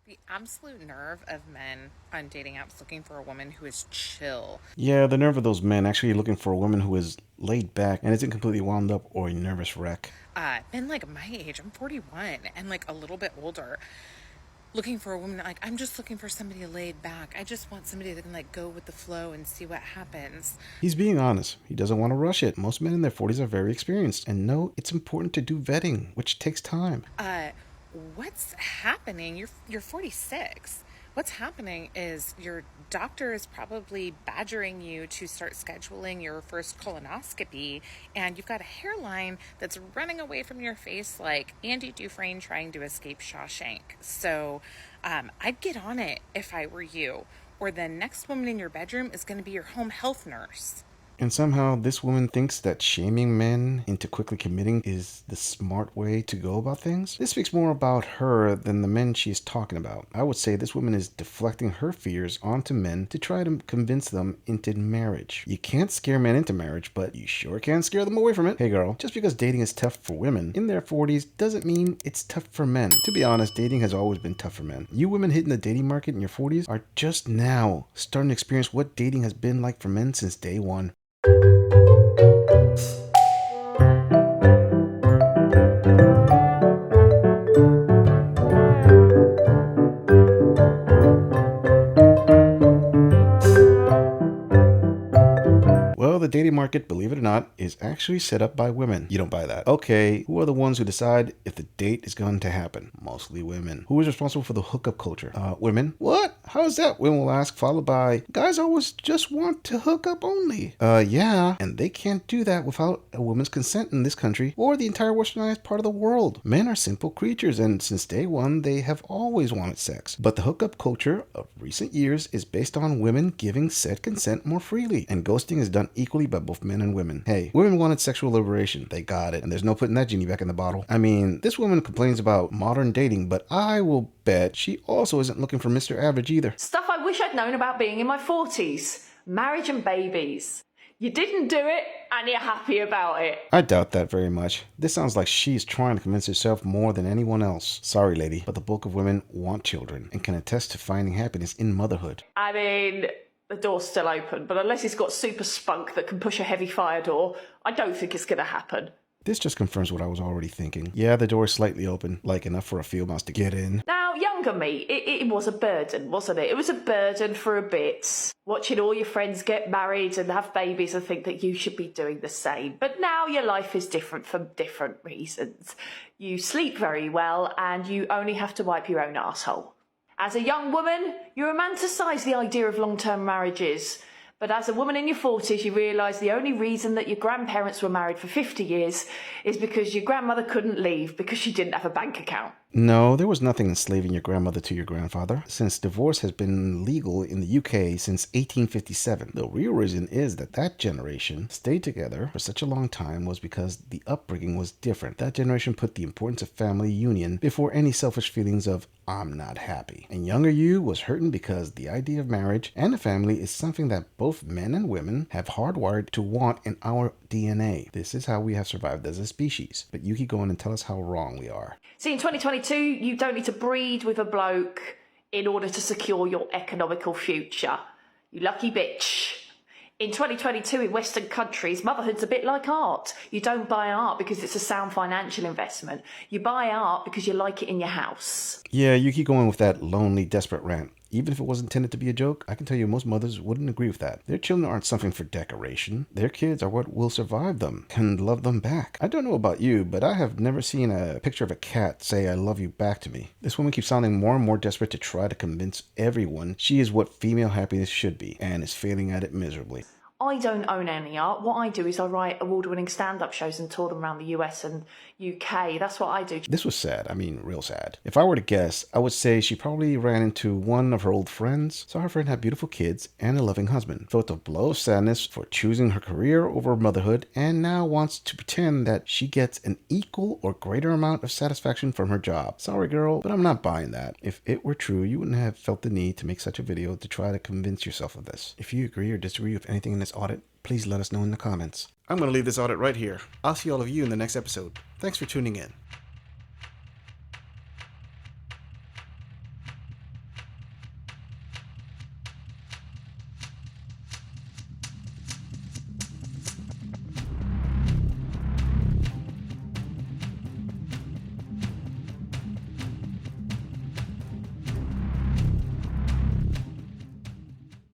The absolute nerve of men on dating apps looking for a woman who is chill. Yeah, the nerve of those men actually looking for a woman who is laid back and isn't completely wound up or a nervous wreck. Men like my age, I'm 41 and like a little bit older, looking for a woman. Like, I'm just looking for somebody laid back. I just want somebody that can like go with the flow and see what happens. He's being honest. He doesn't want to rush it. Most men in their 40s are very experienced and know it's important to do vetting, which takes time. Uh, what's happening? You're 46. What's happening is your doctor is probably badgering you to start scheduling your first colonoscopy, and you've got a hairline that's running away from your face like Andy Dufresne trying to escape Shawshank. So I'd get on it if I were you, or the next woman in your bedroom is going to be your home health nurse. And somehow this woman thinks that shaming men into quickly committing is the smart way to go about things. This speaks more about her than the men she is talking about. I would say this woman is deflecting her fears onto men to try to convince them into marriage. You can't scare men into marriage, but you sure can scare them away from it. Hey girl, just because dating is tough for women in their 40s doesn't mean it's tough for men. To be honest, dating has always been tough for men. You women hitting the dating market in your 40s are just now starting to experience what dating has been like for men since day one. Well, the dating market, believe it or not, is actually set up by women. You don't buy that. Okay, who are the ones who decide if the date is going to happen? Mostly women. Who is responsible for the hookup culture? Women. What? How is that? Women will ask, followed by, guys always just want to hook up only. Yeah, and they can't do that without a woman's consent in this country or the entire westernized part of the world. Men are simple creatures, and since day one, they have always wanted sex. But the hookup culture of recent years is based on women giving said consent more freely, and ghosting is done equally by both men and women. Hey, women wanted sexual liberation. They got it, and there's no putting that genie back in the bottle. I mean, this woman complains about modern dating, but I will bet she also isn't looking for Mr. Average either. Stuff I wish I'd known about being in my 40s. Marriage and babies. You didn't do it, and you're happy about it. I doubt that very much. This sounds like she's trying to convince herself more than anyone else. Sorry, lady, but the bulk of women want children and can attest to finding happiness in motherhood. I mean, the door's still open, but unless he's got super spunk that can push a heavy fire door, I don't think it's going to happen. This just confirms what I was already thinking. Yeah, the door is slightly open, like enough for a field mouse to get in. Now, younger me, it was a burden, wasn't it? It was a burden for a bit. Watching all your friends get married and have babies and think that you should be doing the same. But now your life is different for different reasons. You sleep very well and you only have to wipe your own arsehole. As a young woman, you romanticise the idea of long-term marriages. But as a woman in your 40s, you realise the only reason that your grandparents were married for 50 years is because your grandmother couldn't leave because she didn't have a bank account. No, there was nothing enslaving your grandmother to your grandfather, since divorce has been legal in the UK since 1857. The real reason is that that generation stayed together for such a long time was because the upbringing was different. That generation put the importance of family union before any selfish feelings of, I'm not happy. And younger you was hurting because the idea of marriage and a family is something that both men and women have hardwired to want in our DNA. This is how we have survived as a species. But you keep going and tell us how wrong we are. See, in 2022, you don't need to breed with a bloke in order to secure your economical future. You lucky bitch. In 2022, in Western countries, motherhood's a bit like art. You don't buy art because it's a sound financial investment. You buy art because you like it in your house. Yeah, you keep going with that lonely, desperate rant. Even if it was intended to be a joke, I can tell you most mothers wouldn't agree with that. Their children aren't something for decoration. Their kids are what will survive them and love them back. I don't know about you, but I have never seen a picture of a cat say I love you back to me. This woman keeps sounding more and more desperate to try to convince everyone she is what female happiness should be, and is failing at it miserably. I don't own any art. What I do is I write award-winning stand-up shows and tour them around the US and UK. That's what I do. This was sad. I mean, real sad. If I were to guess, I would say she probably ran into one of her old friends, saw her friend have beautiful kids and a loving husband, felt a blow of sadness for choosing her career over motherhood, and now wants to pretend that she gets an equal or greater amount of satisfaction from her job. Sorry, girl, but I'm not buying that. If it were true, you wouldn't have felt the need to make such a video to try to convince yourself of this. If you agree or disagree with anything in this audit, please let us know in the comments. I'm going to leave this audit right here. I'll see all of you in the next episode. Thanks for tuning in.